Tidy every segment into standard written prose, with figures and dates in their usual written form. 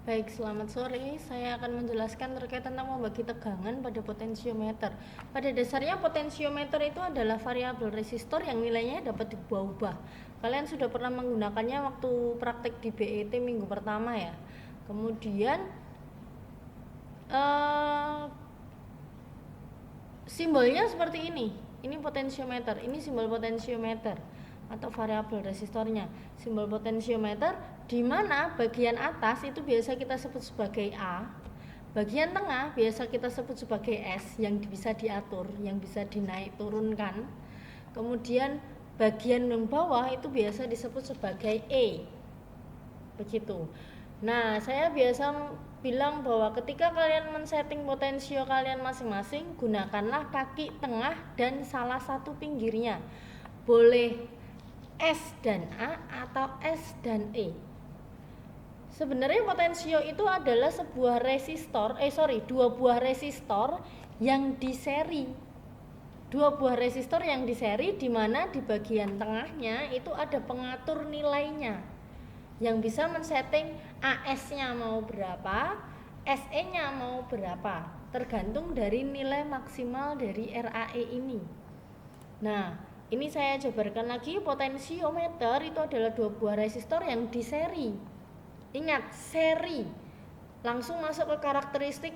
Baik, selamat sore. Saya akan menjelaskan terkait tentang membagi tegangan pada potensiometer. Pada dasarnya potensiometer itu adalah variabel resistor yang nilainya dapat diubah-ubah. Kalian sudah pernah menggunakannya waktu praktek di BET minggu pertama ya. Kemudian simbolnya seperti ini. Ini potensiometer, ini simbol potensiometer atau variabel resistornya. Simbol potensiometer di mana bagian atas itu biasa kita sebut sebagai A, bagian tengah biasa kita sebut sebagai S yang bisa diatur, yang bisa dinaik turunkan. Kemudian bagian yang bawah itu biasa disebut sebagai E. Begitu. Nah, saya biasa bilang bahwa ketika kalian men-setting potensio kalian masing-masing, gunakanlah kaki tengah dan salah satu pinggirnya. Boleh S dan A atau S dan E. Sebenarnya potensio itu adalah sebuah dua buah resistor yang diseri. Dua buah resistor yang diseri di mana di bagian tengahnya itu ada pengatur nilainya yang bisa men-setting AS-nya mau berapa, SE-nya mau berapa, tergantung dari nilai maksimal dari RAE ini. Nah, ini saya jabarkan lagi, potensiometer itu adalah dua buah resistor yang diseri. Ingat, seri. Langsung masuk ke karakteristik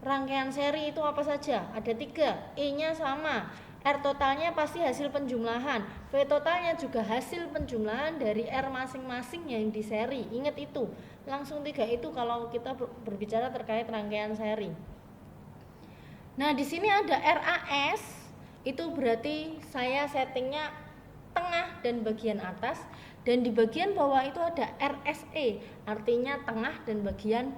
rangkaian seri itu apa saja? Ada 3, E-nya sama, R totalnya pasti hasil penjumlahan, V totalnya juga hasil penjumlahan dari R masing-masing yang di seri. Ingat itu, langsung 3 itu kalau kita berbicara terkait rangkaian seri. Nah, di sini ada RAS, itu berarti saya settingnya tengah dan bagian atas, dan di bagian bawah itu ada RSE, artinya tengah dan bagian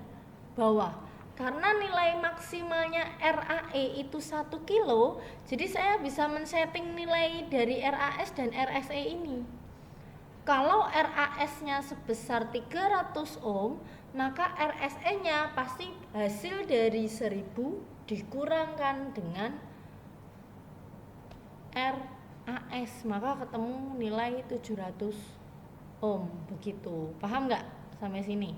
bawah. Karena nilai maksimalnya RAE itu 1 kilo, jadi saya bisa men-setting nilai dari RAS dan RSE ini. Kalau RAS-nya sebesar 300 ohm, maka RSE-nya pasti hasil dari 1000 dikurangkan dengan RAS, maka ketemu nilai 700 ohm. Begitu. Paham nggak sampai sini?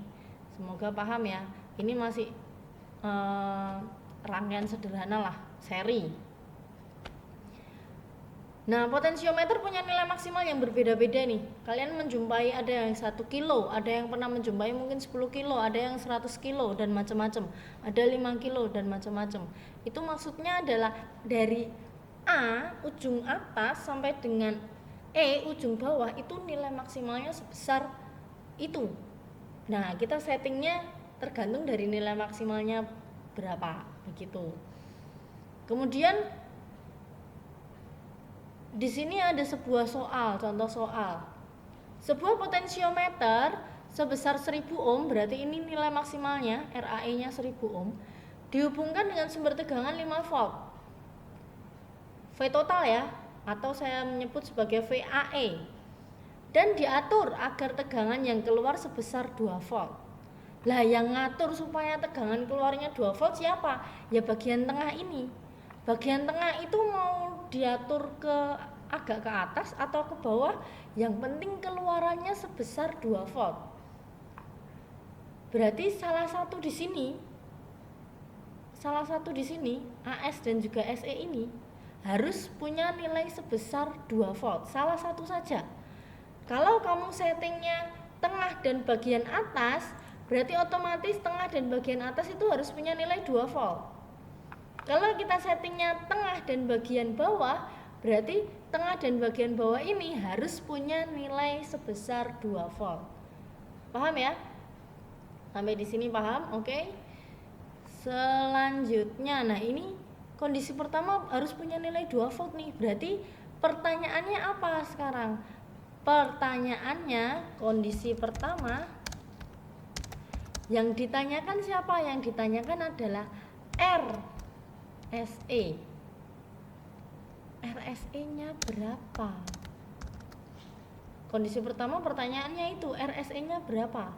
Semoga paham ya. Ini masih rangkaian sederhana lah, seri. Nah, potensiometer punya nilai maksimal yang berbeda-beda nih. Kalian menjumpai ada yang 1 kilo, ada yang pernah menjumpai mungkin 10 kilo, ada yang 100 kilo dan macam-macam. Ada 5 kilo dan macam-macam. Itu maksudnya adalah dari A ujung atas sampai dengan E ujung bawah itu nilai maksimalnya sebesar itu. Nah, kita settingnya tergantung dari nilai maksimalnya berapa, begitu. Kemudian di sini ada sebuah soal, contoh soal. Sebuah potensiometer sebesar 1000 ohm, berarti ini nilai maksimalnya, RAE-nya 1000 ohm, dihubungkan dengan sumber tegangan 5 volt. V total ya, atau saya menyebut sebagai VAE. Dan diatur agar tegangan yang keluar sebesar 2 volt. Lah, yang ngatur supaya tegangan keluarnya 2 volt siapa? Ya bagian tengah ini. Bagian tengah itu mau diatur ke agak ke atas atau ke bawah, yang penting keluarannya sebesar 2 volt. Berarti salah satu di sini AS dan juga SE ini harus punya nilai sebesar 2 volt. Salah satu saja. Kalau kamu settingnya tengah dan bagian atas, berarti otomatis tengah dan bagian atas itu harus punya nilai 2 volt. Kalau kita settingnya tengah dan bagian bawah, berarti tengah dan bagian bawah ini harus punya nilai sebesar 2 volt. Paham ya? Sampai di sini paham? Oke. Selanjutnya, nah ini kondisi pertama harus punya nilai 2 volt nih. Berarti pertanyaannya apa sekarang? Pertanyaannya, kondisi pertama yang ditanyakan siapa? Yang ditanyakan adalah RSE. RSE-nya berapa? Kondisi pertama pertanyaannya itu RSE-nya berapa?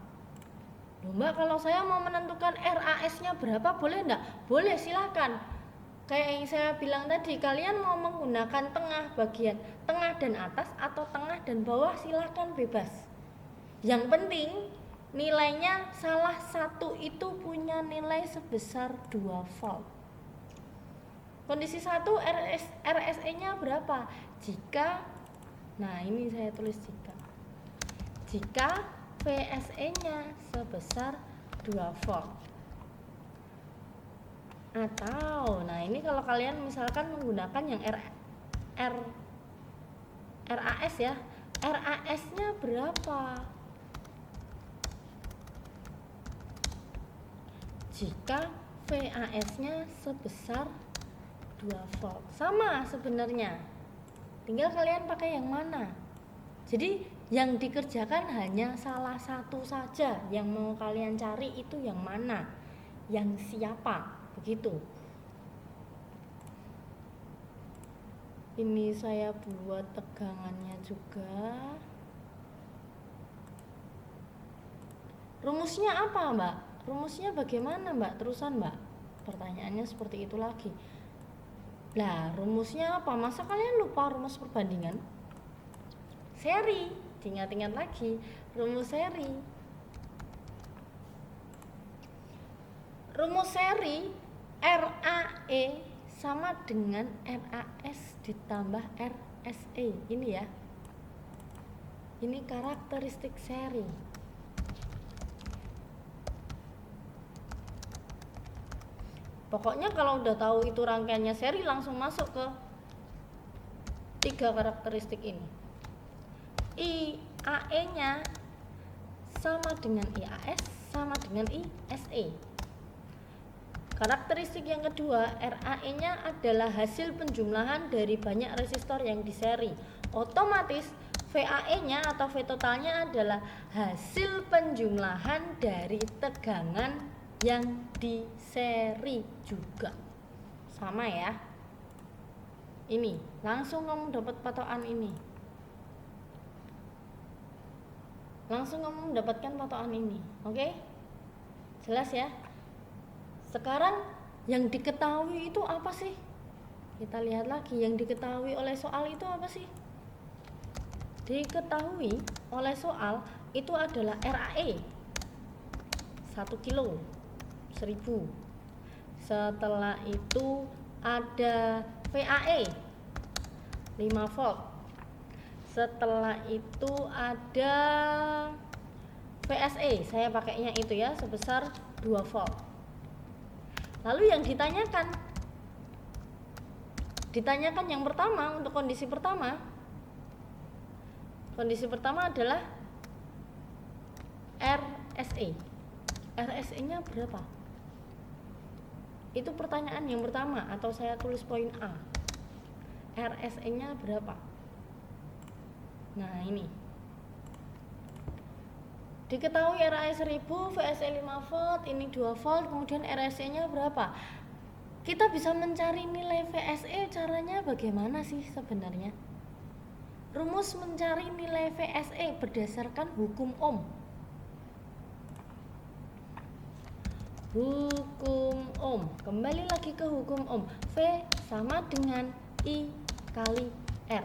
Loh Mbak, kalau saya mau menentukan RAS-nya berapa, boleh enggak? Boleh, silakan. Kayak yang saya bilang tadi, kalian mau menggunakan bagian tengah dan atas atau tengah dan bawah, silakan, bebas. Yang penting nilainya salah satu itu punya nilai sebesar 2 volt. Kondisi 1 RSE-nya berapa? Nah ini saya tulis jika VSE-nya sebesar 2 volt. Atau, nah ini kalau kalian misalkan menggunakan yang RAS ya, RAS-nya berapa? Jika VAS-nya sebesar 2 volt. Sama sebenarnya. Tinggal kalian pakai yang mana. Jadi yang dikerjakan hanya salah satu saja. Yang mau kalian cari itu yang mana? Yang siapa? Begitu. Ini saya buat tegangannya juga. Rumusnya apa, Mbak? Rumusnya bagaimana, Mbak? Terusan, Mbak. Pertanyaannya seperti itu lagi. Lah, rumusnya apa? Masa kalian lupa rumus perbandingan? Seri, ingat-ingat lagi rumus seri. Rumus seri RAE sama dengan RAS ditambah RSE. Ini ya. Ini karakteristik seri. Pokoknya kalau udah tahu itu rangkaiannya seri, langsung masuk ke 3 karakteristik ini. IAE-nya sama dengan IAS sama dengan ISE. Karakteristik yang kedua, RAE-nya adalah hasil penjumlahan dari banyak resistor yang di seri. Otomatis VAE-nya atau V totalnya adalah hasil penjumlahan dari tegangan yang di seri juga. Sama ya. Ini, langsung kamu dapat patokan ini. Langsung kamu mendapatkan patokan ini. Oke? Jelas ya? Sekarang yang diketahui itu apa sih? Kita lihat lagi, yang diketahui oleh soal itu apa sih? Diketahui oleh soal itu adalah RAE 1 kilo 1000. Setelah itu ada VAE 5 volt. Setelah itu ada VSE, saya pakainya itu ya, sebesar 2 volt. Lalu yang ditanyakan yang pertama, untuk kondisi pertama adalah RSE. RSE-nya berapa? Itu pertanyaan yang pertama, atau saya tulis poin A. RSE-nya berapa? Nah, ini. Diketahui RAE 1000, VSE 5 volt, ini 2 volt, kemudian RSE-nya berapa? Kita bisa mencari nilai VSE, caranya bagaimana sih sebenarnya? Rumus mencari nilai VSE berdasarkan hukum Ohm. Hukum Ohm, kembali lagi ke hukum Ohm. V sama dengan I kali R.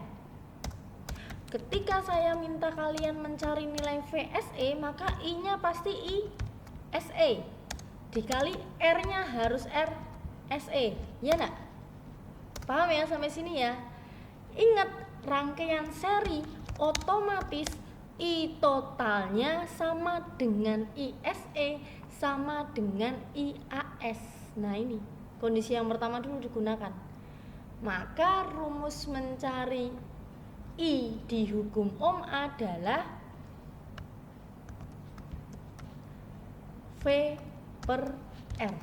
Ketika saya minta kalian mencari nilai VSE, maka I-nya pasti ISE dikali R-nya harus RSE, ya enggak? Paham ya sampai sini ya? Ingat, rangkaian seri otomatis I totalnya sama dengan ISE sama dengan IAS. Nah, ini kondisi yang pertama dulu digunakan. Maka rumus mencari I di hukum Ohm adalah V per R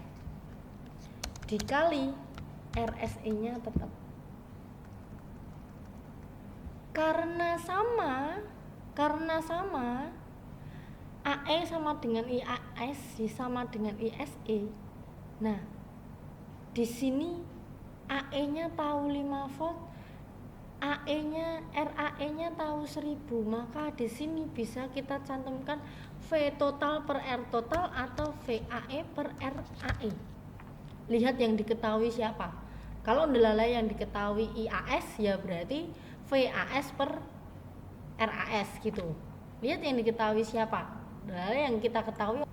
dikali RSE-nya tetap. Karena sama AE sama dengan IAS sama dengan ISE. Nah, di sini AE-nya tahu 5 volt, AE-nya, RAE-nya tahu 1000, maka di sini bisa kita cantumkan V total per R total atau VAE per RAE. Lihat yang diketahui siapa. Kalau adalah yang diketahui IAS, ya berarti VAS per RAS gitu. Lihat yang diketahui siapa. Nah, yang kita ketahui,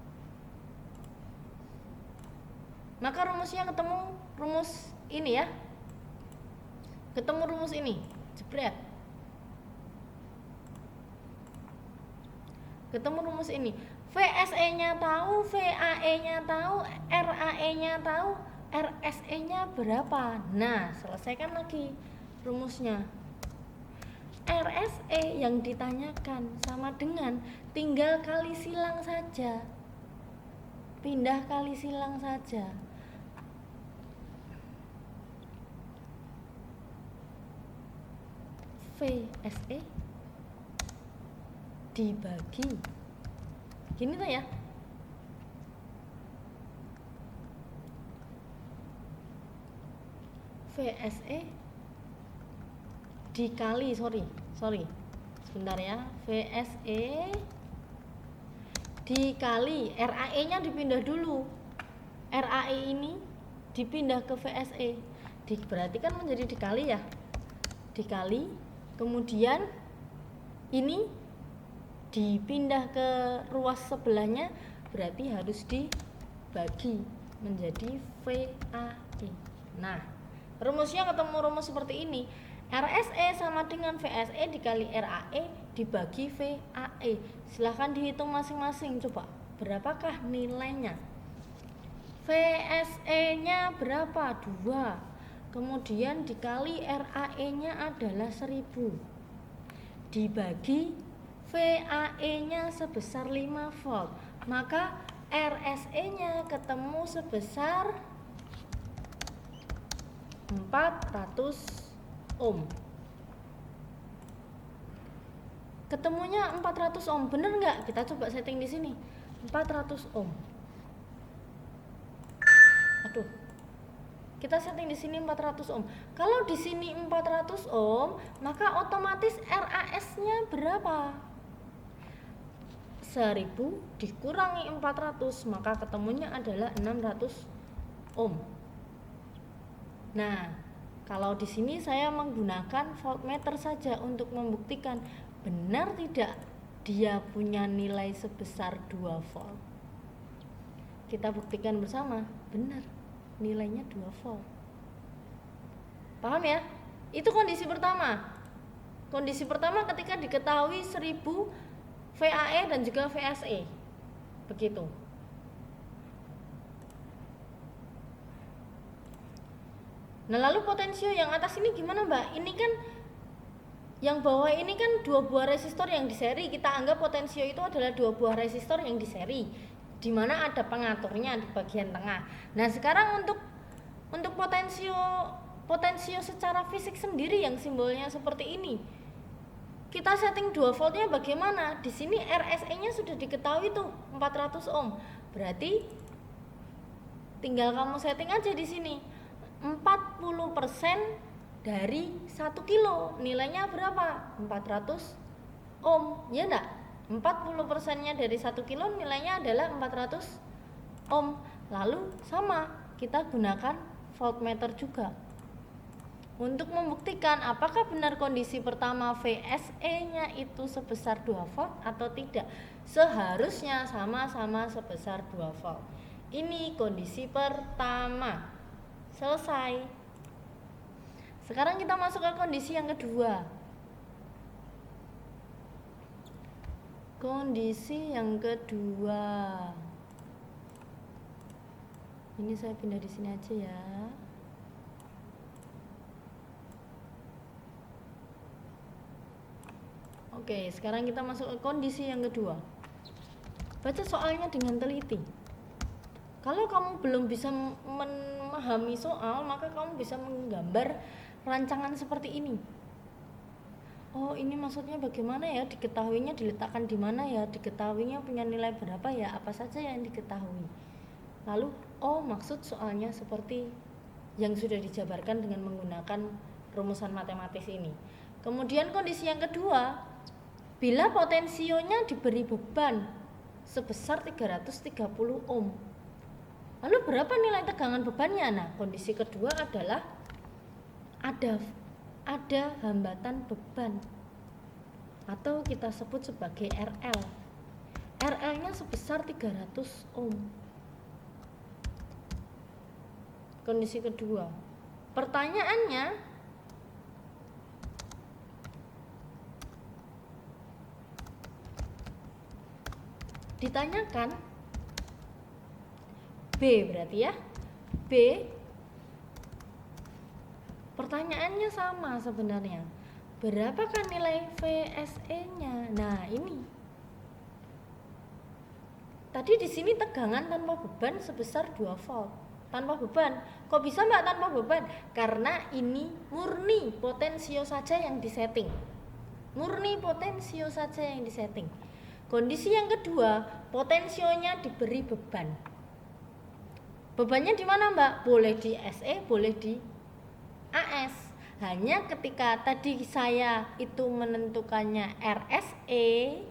maka rumusnya ketemu rumus ini ya, ketemu rumus ini, jebret, ketemu rumus ini. VSE-nya tahu, VAE-nya tahu, RAE-nya tahu, RSE-nya berapa. Nah, selesaikan lagi rumusnya. RSE yang ditanyakan sama dengan tinggal kali silang saja, pindah kali silang saja. VSE dibagi gini tuh ya, VSE dikali sorry sebentar ya, VSE dikali RAE nya dipindah dulu, RAE ini dipindah ke VSE, berarti kan menjadi dikali ya, dikali, kemudian ini dipindah ke ruas sebelahnya, berarti harus dibagi menjadi VAE. Nah, rumusnya ketemu rumus seperti ini. RSE sama dengan VSE dikali RAE dibagi VAE. Silahkan dihitung masing-masing, coba berapakah nilainya. VSE nya berapa? 2. Kemudian dikali RAE nya adalah 1000 dibagi VAE-nya sebesar 5 volt, maka RSE-nya ketemu sebesar 400 ohm. Ketemunya 400 ohm, bener nggak? Kita coba setting di sini, 400 ohm. Aduh, kita setting di sini 400 ohm. Kalau di sini 400 ohm, maka otomatis RAS-nya berapa? 1000 dikurangi 400, maka ketemunya adalah 600 ohm. Nah, kalau di sini saya menggunakan voltmeter saja untuk membuktikan benar tidak dia punya nilai sebesar 2 volt. Kita buktikan bersama, benar nilainya 2 volt. Paham ya? Itu kondisi pertama. Kondisi pertama ketika diketahui 1000 VAE dan juga VSE. Begitu. Nah, lalu potensio yang atas ini gimana, Mbak? Ini kan yang bawah ini kan 2 buah resistor yang di seri. Kita anggap potensio itu adalah 2 buah resistor yang di seri, di mana ada pengaturnya di bagian tengah. Nah, sekarang untuk potensio secara fisik sendiri yang simbolnya seperti ini, kita setting 2 voltnya bagaimana? Di sini RSE-nya sudah diketahui tuh 400 ohm. Berarti tinggal kamu setting aja di sini. 40% dari 1 kilo. Nilainya berapa? 400 ohm. Ya enggak? 40%-nya dari 1 kilo nilainya adalah 400 ohm. Lalu sama, kita gunakan voltmeter juga untuk membuktikan apakah benar kondisi pertama VSE-nya itu sebesar 2 volt atau tidak. Seharusnya sama-sama sebesar 2 volt. Ini kondisi pertama. Selesai. Sekarang kita masuk ke kondisi yang kedua. Kondisi yang kedua. Ini saya pindah di sini aja ya. Oke, sekarang kita masuk ke kondisi yang kedua. Baca soalnya dengan teliti. Kalau kamu belum bisa memahami soal, maka kamu bisa menggambar rancangan seperti ini. Oh, ini maksudnya bagaimana ya? Diketahuinya diletakkan di mana ya? Diketahuinya punya nilai berapa ya? Apa saja yang diketahui? Lalu, oh, maksud soalnya seperti yang sudah dijabarkan dengan menggunakan rumusan matematis ini. Kemudian kondisi yang kedua, bila potensionya diberi beban sebesar 330 ohm. Lalu berapa nilai tegangan bebannya? Nah, kondisi kedua adalah ada hambatan beban atau kita sebut sebagai RL. RL-nya sebesar 300 ohm. Kondisi kedua. Pertanyaannya, ditanyakan B berarti ya. B, pertanyaannya sama sebenarnya. Berapakah nilai VSE-nya? Nah, ini. Tadi di sini tegangan tanpa beban sebesar 2 volt. Tanpa beban. Kok bisa Mbak tanpa beban? Karena ini murni potensio saja yang disetting. Murni potensio saja yang disetting. Kondisi yang kedua, potensionya diberi beban. Bebannya di mana Mbak? Boleh di SE, boleh di AS. Hanya ketika tadi saya itu menentukannya RSE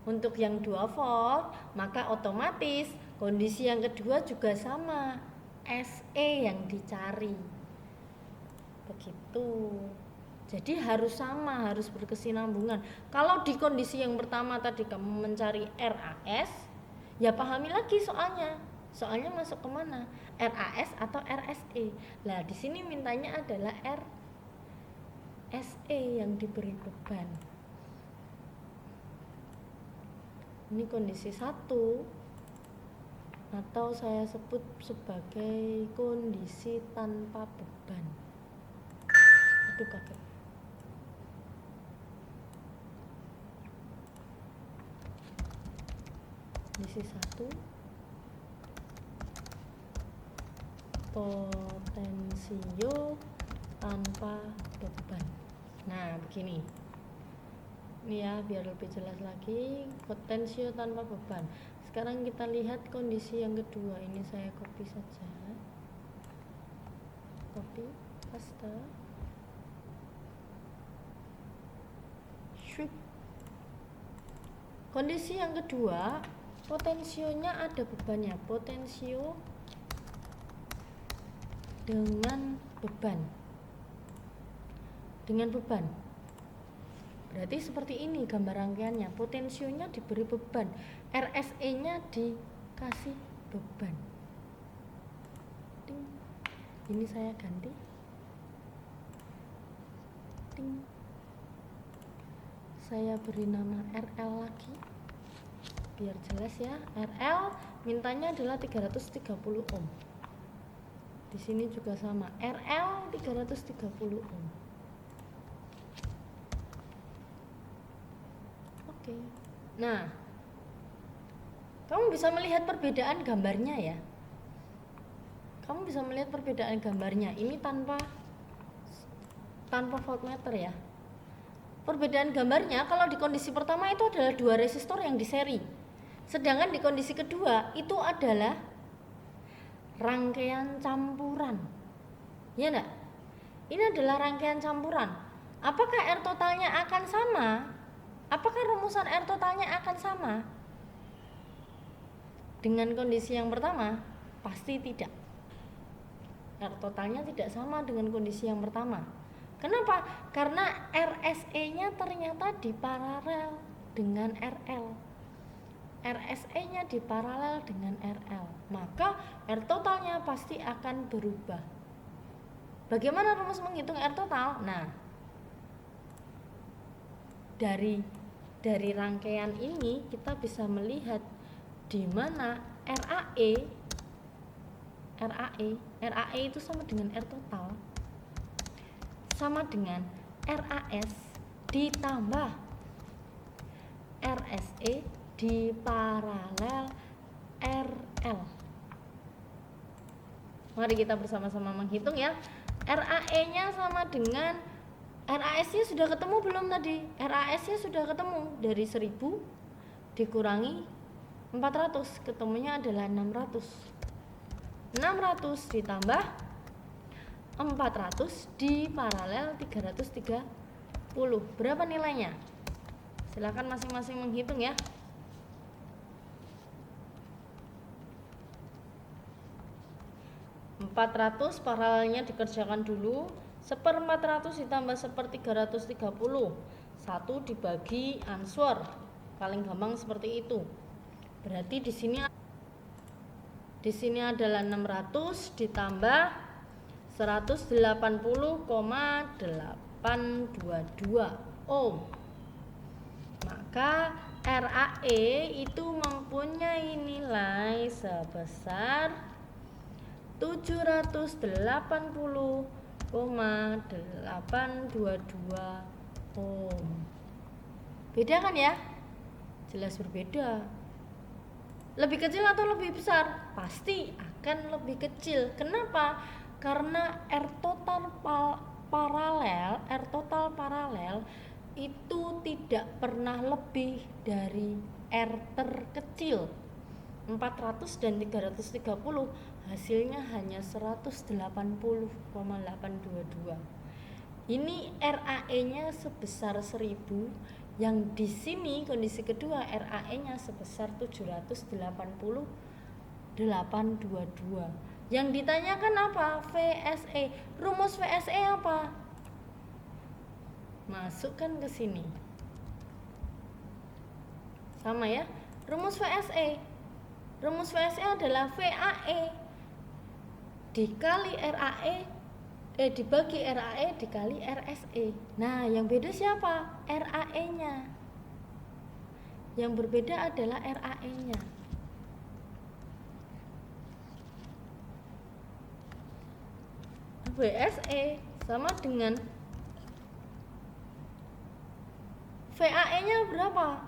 untuk yang 2 volt, maka otomatis kondisi yang kedua juga sama, SE yang dicari. Begitu. Jadi harus sama, harus berkesinambungan. Kalau di kondisi yang pertama tadi kamu mencari RAS, ya pahami lagi soalnya. Soalnya masuk kemana? RAS atau RSE. Lah di sini mintanya adalah RSE yang diberi beban. Ini kondisi 1 atau saya sebut sebagai kondisi tanpa beban. Aduh kaget. Kondisi 1, potensio tanpa beban. Nah begini, ini ya biar lebih jelas lagi, potensio tanpa beban. Sekarang kita lihat kondisi yang kedua. Ini saya copy saja, copy, paste, sweep. Kondisi yang kedua, potensionya ada bebannya, potensio dengan beban. Dengan beban. Berarti seperti ini gambar rangkaiannya. Potensionya diberi beban, RSE-nya dikasih beban. Ding. Ini saya ganti. Ding. Saya beri nama RL lagi. Biar jelas ya. RL mintanya adalah 330 ohm. Di sini juga sama, RL 330 ohm. Oke. Nah, kamu bisa melihat perbedaan gambarnya ya. Kamu bisa melihat perbedaan gambarnya. Ini tanpa voltmeter ya. Perbedaan gambarnya kalau di kondisi pertama itu adalah 2 resistor yang diseri. Sedangkan di kondisi kedua itu adalah rangkaian campuran. Ya enggak? Ini adalah rangkaian campuran. Apakah R totalnya akan sama? Apakah rumusan R totalnya akan sama dengan kondisi yang pertama? Pasti tidak. R totalnya tidak sama dengan kondisi yang pertama. Kenapa? Karena RSE-nya ternyata diparalel dengan RL. RSE-nya diparalel dengan RL. Maka R totalnya pasti akan berubah. Bagaimana rumus menghitung R total? Nah, dari rangkaian ini kita bisa melihat di mana RAE itu sama dengan R total sama dengan RAS ditambah RSE di paralel RL. Mari kita bersama-sama menghitung ya. RAE-nya sama dengan RAS-nya sudah ketemu belum tadi? RAS-nya sudah ketemu. Dari 1000 dikurangi 400, ketemunya adalah 600. 600 ditambah 400 di paralel 330. Berapa nilainya? Silakan masing-masing menghitung ya. 400 paralelnya dikerjakan dulu. 1/400 ditambah 1/330. 1 dibagi answer. Paling gampang seperti itu. Berarti di sini adalah 600 ditambah 180,822 ohm. Maka RAE itu mempunyai nilai sebesar 780,822 ohm. Beda kan ya? Jelas berbeda. Lebih kecil atau lebih besar? Pasti akan lebih kecil. Kenapa? Karena R total paralel itu tidak pernah lebih dari R terkecil. 400 dan 330 hasilnya hanya 180,822. Ini RAE-nya sebesar 1000, yang di sini kondisi kedua RAE-nya sebesar 780,822. Yang ditanyakan apa? VSE. Rumus VSE apa? Masukkan ke sini. Sama ya. Rumus VSE. Rumus VSE adalah VAE dikali RAE dibagi RAE dikali RSE. Nah, yang beda siapa? RAE-nya. Yang berbeda adalah RAE-nya. VSE sama dengan VAE-nya berapa?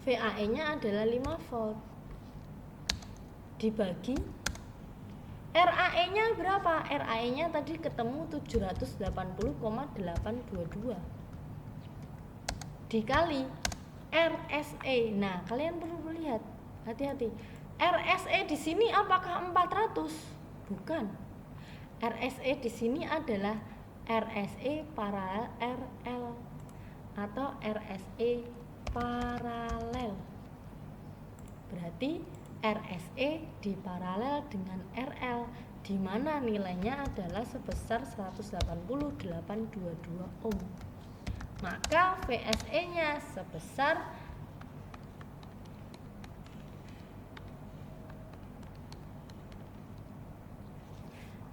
VAE-nya adalah 5 volt dibagi RAE-nya berapa? RAE-nya tadi ketemu 780,822 dikali RSE. Nah, kalian perlu lihat, hati-hati. RSE di sini apakah 400? Bukan. RSE di sini adalah RSE paralel RL atau RSE paralel. Berarti RSE diparalel dengan RL, di mana nilainya adalah sebesar 180,822 ohm. Maka VSE-nya sebesar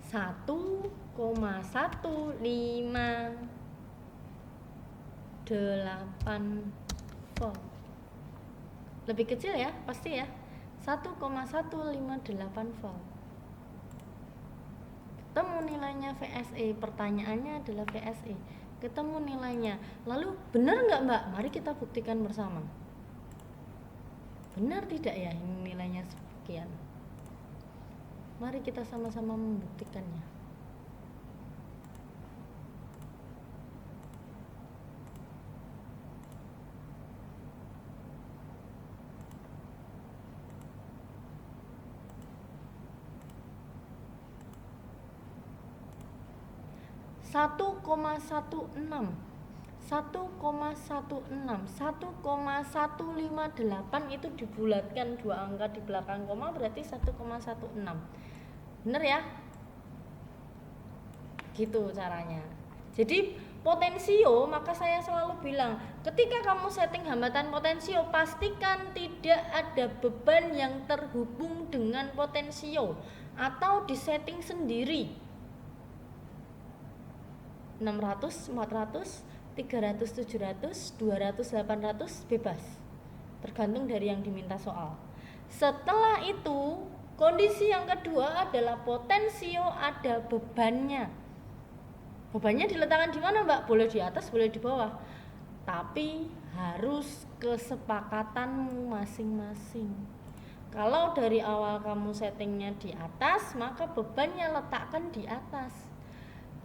1,158 volt. Lebih kecil ya, pasti ya. 1,158 volt. Ketemu nilainya VSE. Pertanyaannya adalah VSE. Ketemu nilainya. Lalu benar nggak Mbak? Mari kita buktikan bersama. Benar tidak ya ini nilainya sekian? Mari kita sama-sama membuktikannya. Satu koma 1,158 itu dibulatkan 2 angka di belakang koma berarti 1,16. Bener ya? Gitu caranya. Jadi potensio, maka saya selalu bilang, ketika kamu setting hambatan potensio, pastikan tidak ada beban yang terhubung dengan potensio atau disetting sendiri. 600, 400, 300, 700, 200, 800 bebas. Tergantung dari yang diminta soal. Setelah itu, kondisi yang kedua adalah potensio ada bebannya. Bebannya diletakkan di mana, Mbak? Boleh di atas, boleh di bawah. Tapi harus kesepakatanmu masing-masing. Kalau dari awal kamu settingnya di atas, maka bebannya letakkan di atas.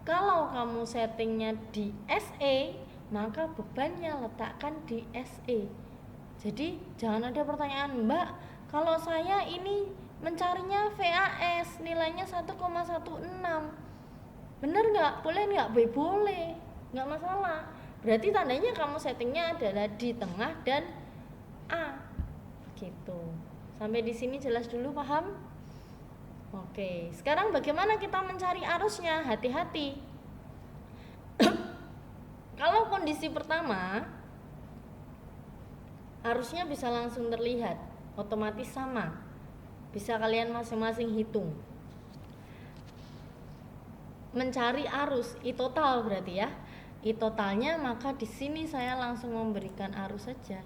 Kalau kamu settingnya di SE, maka bebannya letakkan di SE. Jadi jangan ada pertanyaan, Mbak, kalau saya ini mencarinya VAS, nilainya 1,16. Bener nggak? Boleh nggak? Boleh, nggak masalah. Berarti tandanya kamu settingnya adalah di tengah dan A. Gitu. Sampai di sini jelas dulu, paham? Oke, sekarang bagaimana kita mencari arusnya? Hati-hati. Kalau kondisi pertama, arusnya bisa langsung terlihat, otomatis sama. Bisa kalian masing-masing hitung. Mencari arus I total berarti ya. I totalnya, maka di sini saya langsung memberikan arus saja.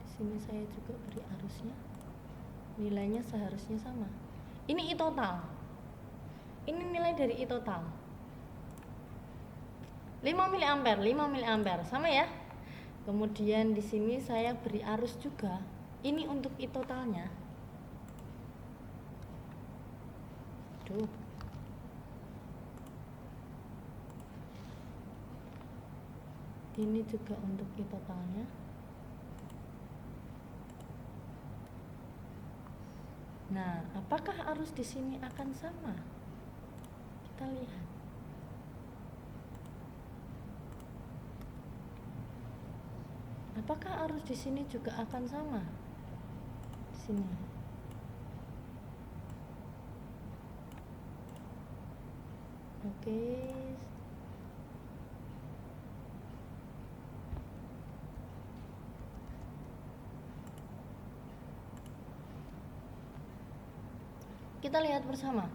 Di sini saya juga beri arusnya. Nilainya seharusnya sama. Ini I total. Ini nilai dari I total. 5 mA, 5 mA sama ya. Kemudian di sini saya beri arus juga. Ini untuk I totalnya. Tuh. Ini juga untuk I totalnya. Nah, apakah arus di sini akan sama? Kita lihat. Apakah arus di sini juga akan sama? Di sini. Oke. Kita lihat bersama.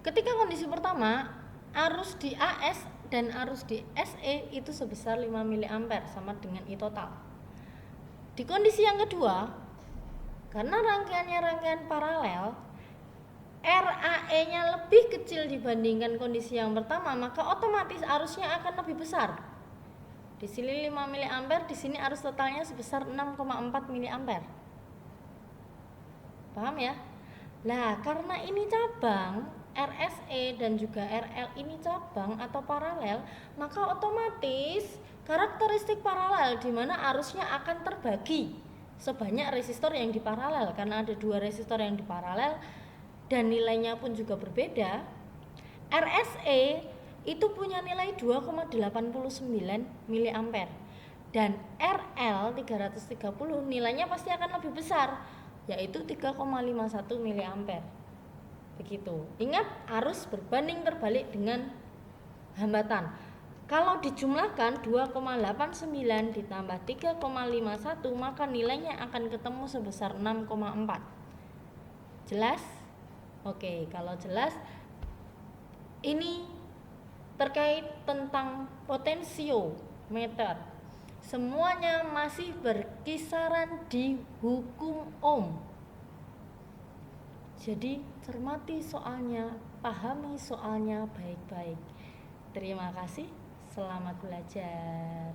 Ketika kondisi pertama, arus di AS dan arus di SE itu sebesar 5 mA sama dengan I total. Di kondisi yang kedua, karena rangkaiannya rangkaian paralel, RAE-nya lebih kecil dibandingkan kondisi yang pertama, maka otomatis arusnya akan lebih besar. Di sini 5 mA, di sini arus totalnya sebesar 6,4 mA. Paham ya? Nah, karena ini cabang, RSE dan juga RL ini cabang atau paralel, maka otomatis karakteristik paralel di mana arusnya akan terbagi sebanyak resistor yang diparalel. Karena ada 2 resistor yang diparalel dan nilainya pun juga berbeda. RSE itu punya nilai 2,89 mA dan RL 330 nilainya pasti akan lebih besar, yaitu 3,51 mA. Begitu. Ingat, arus berbanding terbalik dengan hambatan. Kalau dijumlahkan 2,89 ditambah 3,51, maka nilainya akan ketemu sebesar 6,4. Jelas? Oke, kalau jelas, ini terkait tentang potensiometer. Semuanya masih berkisaran di hukum Ohm. Jadi cermati soalnya, pahami soalnya baik-baik. Terima kasih, selamat belajar.